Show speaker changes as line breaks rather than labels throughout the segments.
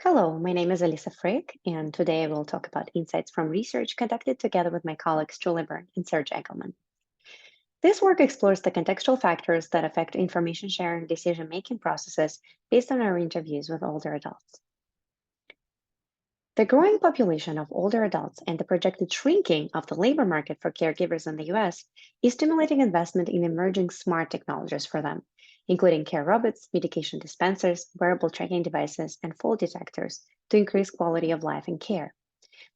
Hello, my name is Elisa Frik, and today I will talk about insights from research conducted together with my colleagues Julie Byrne and Serge Egelman. This work explores the contextual factors that affect information sharing decision-making processes based on our interviews with older adults. The growing population of older adults and the projected shrinking of the labor market for caregivers in the US is stimulating investment in emerging smart technologies for them, including care robots, medication dispensers, wearable tracking devices, and fall detectors to increase quality of life and care.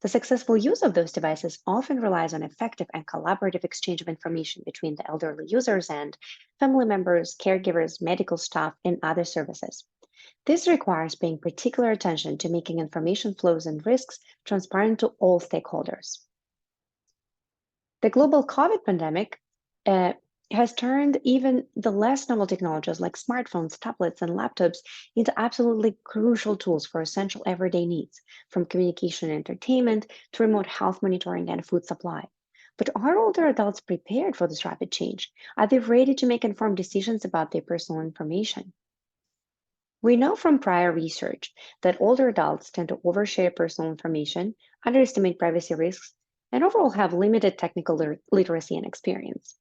The successful use of those devices often relies on effective and collaborative exchange of information between the elderly users and family members, caregivers, medical staff, and other services. This requires paying particular attention to making information flows and risks transparent to all stakeholders. The global COVID pandemic uh, has turned even the less novel technologies like smartphones, tablets, and laptops into absolutely crucial tools for essential everyday needs, from communication and entertainment to remote health monitoring and food supply. But are older adults prepared for this rapid change? Are they ready to make informed decisions about their personal information? We know from prior research that older adults tend to overshare personal information, underestimate privacy risks, and overall have limited technical literacy and experience.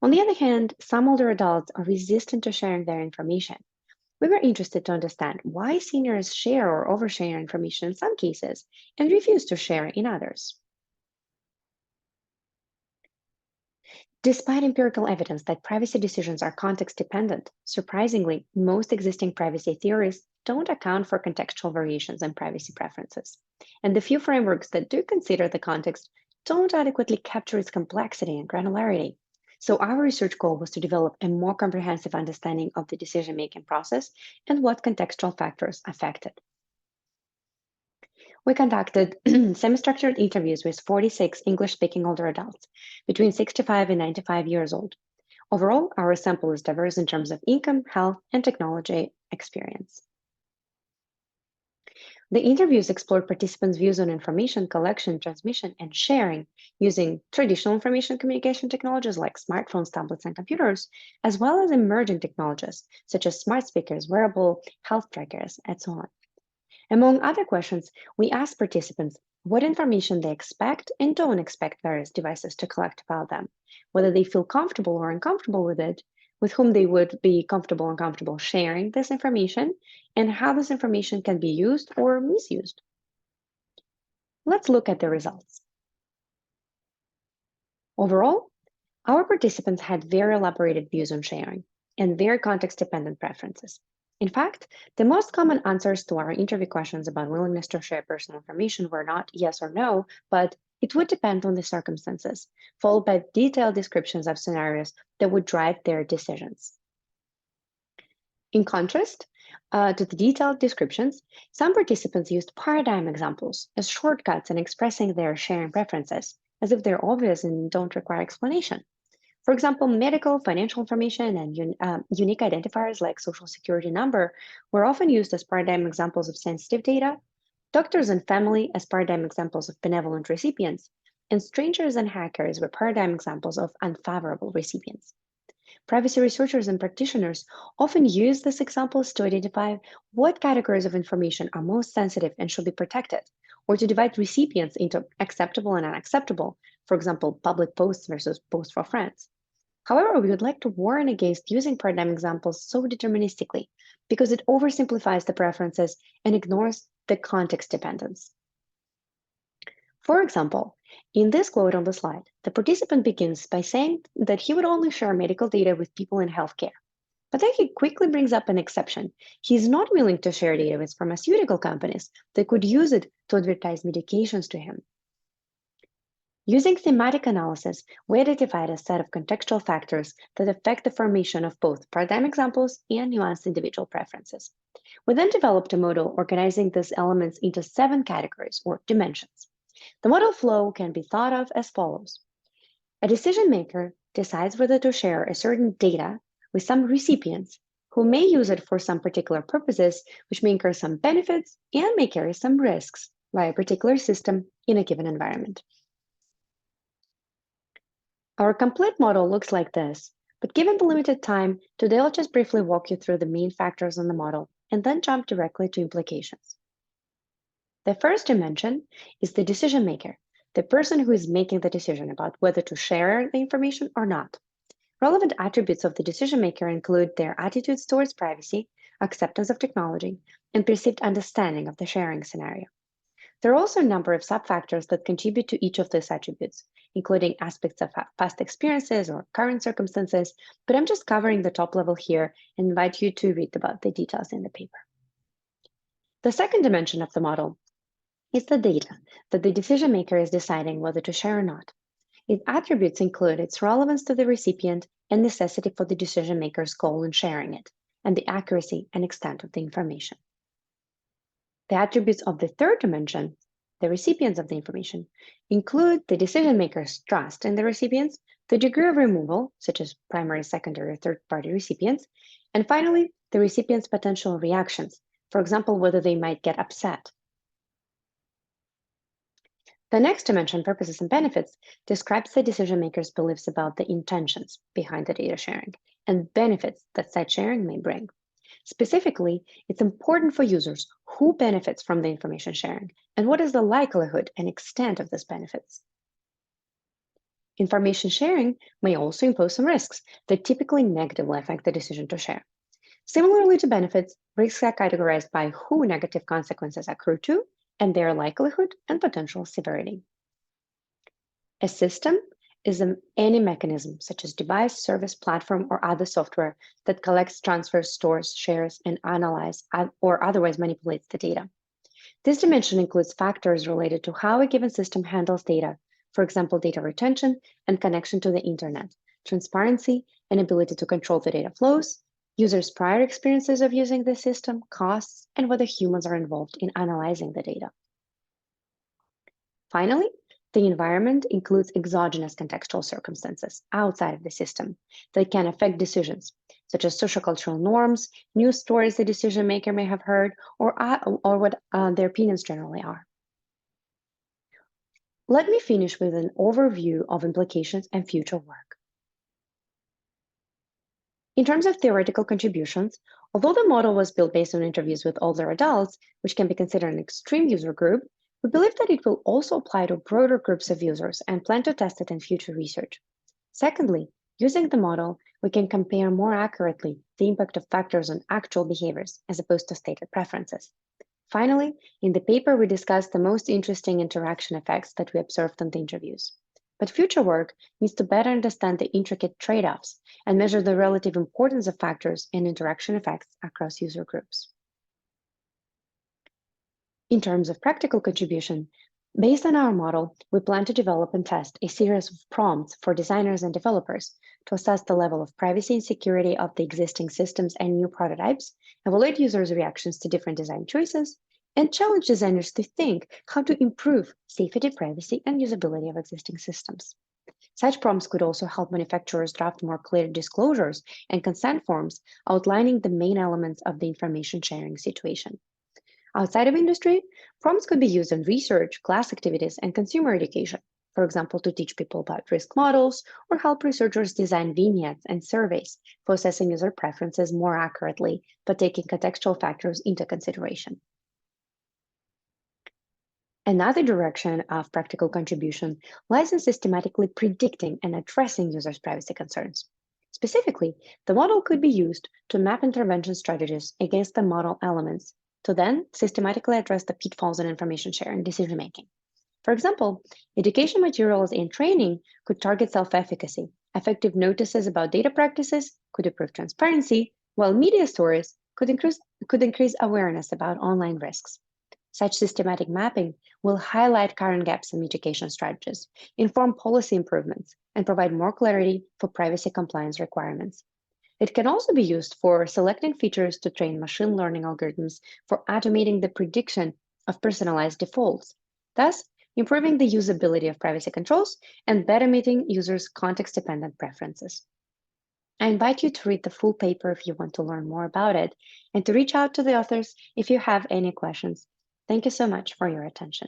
On the other hand, some older adults are resistant to sharing their information. We were interested to understand why seniors share or overshare information in some cases and refuse to share in others. Despite empirical evidence that privacy decisions are context dependent, surprisingly, most existing privacy theories don't account for contextual variations in privacy preferences. And the few frameworks that do consider the context don't adequately capture its complexity and granularity. So, our research goal was to develop a more comprehensive understanding of the decision making process and what contextual factors affect it. We conducted semi-structured interviews with 46 English-speaking older adults between 65 and 95 years old. Overall, our sample is diverse in terms of income, health, and technology experience. The interviews explored participants' views on information collection, transmission, and sharing using traditional information communication technologies like smartphones, tablets, and computers, as well as emerging technologies such as smart speakers, wearable health trackers, and so on. Among other questions, we asked participants what information they expect and don't expect various devices to collect about them, whether they feel comfortable or uncomfortable with it, with whom they would be comfortable and uncomfortable sharing this information, and how this information can be used or misused. Let's look at the results. Overall, our participants had very elaborated views on sharing and very context-dependent preferences. In fact, the most common answers to our interview questions about willingness to share personal information were not yes or no, but it would depend on the circumstances, followed by detailed descriptions of scenarios that would drive their decisions. In contrast to the detailed descriptions, some participants used paradigm examples as shortcuts in expressing their sharing preferences, as if they're obvious and don't require explanation. For example, medical, financial information, and unique identifiers like social security number were often used as paradigm examples of sensitive data, doctors and family as paradigm examples of benevolent recipients, and strangers and hackers were paradigm examples of unfavorable recipients. Privacy researchers and practitioners often use these examples to identify what categories of information are most sensitive and should be protected, or to divide recipients into acceptable and unacceptable, for example, public posts versus posts for friends. However, we would like to warn against using paradigm examples so deterministically because it oversimplifies the preferences and ignores the context dependence. For example, in this quote on the slide, the participant begins by saying that he would only share medical data with people in healthcare. But then he quickly brings up an exception. He's not willing to share data with pharmaceutical companies that could use it to advertise medications to him. Using thematic analysis, we identified a set of contextual factors that affect the formation of both paradigm examples and nuanced individual preferences. We then developed a model organizing these elements into 7 categories or dimensions. The model flow can be thought of as follows. A decision maker decides whether to share a certain data with some recipients who may use it for some particular purposes, which may incur some benefits and may carry some risks by a particular system in a given environment. Our complete model looks like this, but given the limited time, today I'll just briefly walk you through the main factors in the model and then jump directly to implications. The first dimension is the decision maker, the person who is making the decision about whether to share the information or not. Relevant attributes of the decision maker include their attitudes towards privacy, acceptance of technology, and perceived understanding of the sharing scenario. There are also a number of sub-factors that contribute to each of these attributes, including aspects of past experiences or current circumstances, but I'm just covering the top level here and invite you to read about the details in the paper. The second dimension of the model is the data that the decision maker is deciding whether to share or not. Its attributes include its relevance to the recipient and necessity for the decision maker's goal in sharing it, and the accuracy and extent of the information. The attributes of the third dimension, the recipients of the information, include the decision maker's trust in the recipients, the degree of removal, such as primary, secondary, or third-party recipients, and finally, the recipient's potential reactions, for example, whether they might get upset. The next dimension, purposes and benefits, describes the decision maker's beliefs about the intentions behind the data sharing and benefits that such sharing may bring. Specifically, it's important for users who benefits from the information sharing and what is the likelihood and extent of these benefits. Information sharing may also impose some risks that typically negatively affect the decision to share. Similarly to benefits, risks are categorized by who negative consequences accrue to and their likelihood and potential severity. A system is any mechanism, such as device, service, platform, or other software that collects, transfers, stores, shares, and analyzes or otherwise manipulates the data. This dimension includes factors related to how a given system handles data, for example, data retention and connection to the internet, transparency and ability to control the data flows, users' prior experiences of using the system, costs, and whether humans are involved in analyzing the data. Finally, the environment includes exogenous contextual circumstances outside of the system that can affect decisions, such as sociocultural norms, news stories the decision maker may have heard, or what their opinions generally are. Let me finish with an overview of implications and future work. In terms of theoretical contributions, although the model was built based on interviews with older adults, which can be considered an extreme user group, we believe that it will also apply to broader groups of users and plan to test it in future research. Secondly, using the model, we can compare more accurately the impact of factors on actual behaviors as opposed to stated preferences. Finally, in the paper, we discussed the most interesting interaction effects that we observed on the interviews. But future work needs to better understand the intricate trade-offs and measure the relative importance of factors and interaction effects across user groups. In terms of practical contribution, based on our model, we plan to develop and test a series of prompts for designers and developers to assess the level of privacy and security of the existing systems and new prototypes, evaluate users' reactions to different design choices, and challenge designers to think how to improve safety, privacy, and usability of existing systems. Such prompts could also help manufacturers draft more clear disclosures and consent forms outlining the main elements of the information sharing situation. Outside of industry, prompts could be used in research, class activities, and consumer education, for example, to teach people about risk models or help researchers design vignettes and surveys for assessing user preferences more accurately, but taking contextual factors into consideration. Another direction of practical contribution lies in systematically predicting and addressing users' privacy concerns. Specifically, the model could be used to map intervention strategies against the model elements to then systematically address the pitfalls in information sharing decision-making. For example, education materials and training could target self-efficacy. Effective notices about data practices could improve transparency, while media stories could increase awareness about online risks. Such systematic mapping will highlight current gaps in mitigation strategies, inform policy improvements, and provide more clarity for privacy compliance requirements. It can also be used for selecting features to train machine learning algorithms for automating the prediction of personalized defaults, thus improving the usability of privacy controls and better meeting users' context-dependent preferences. I invite you to read the full paper if you want to learn more about it, and to reach out to the authors if you have any questions. Thank you so much for your attention.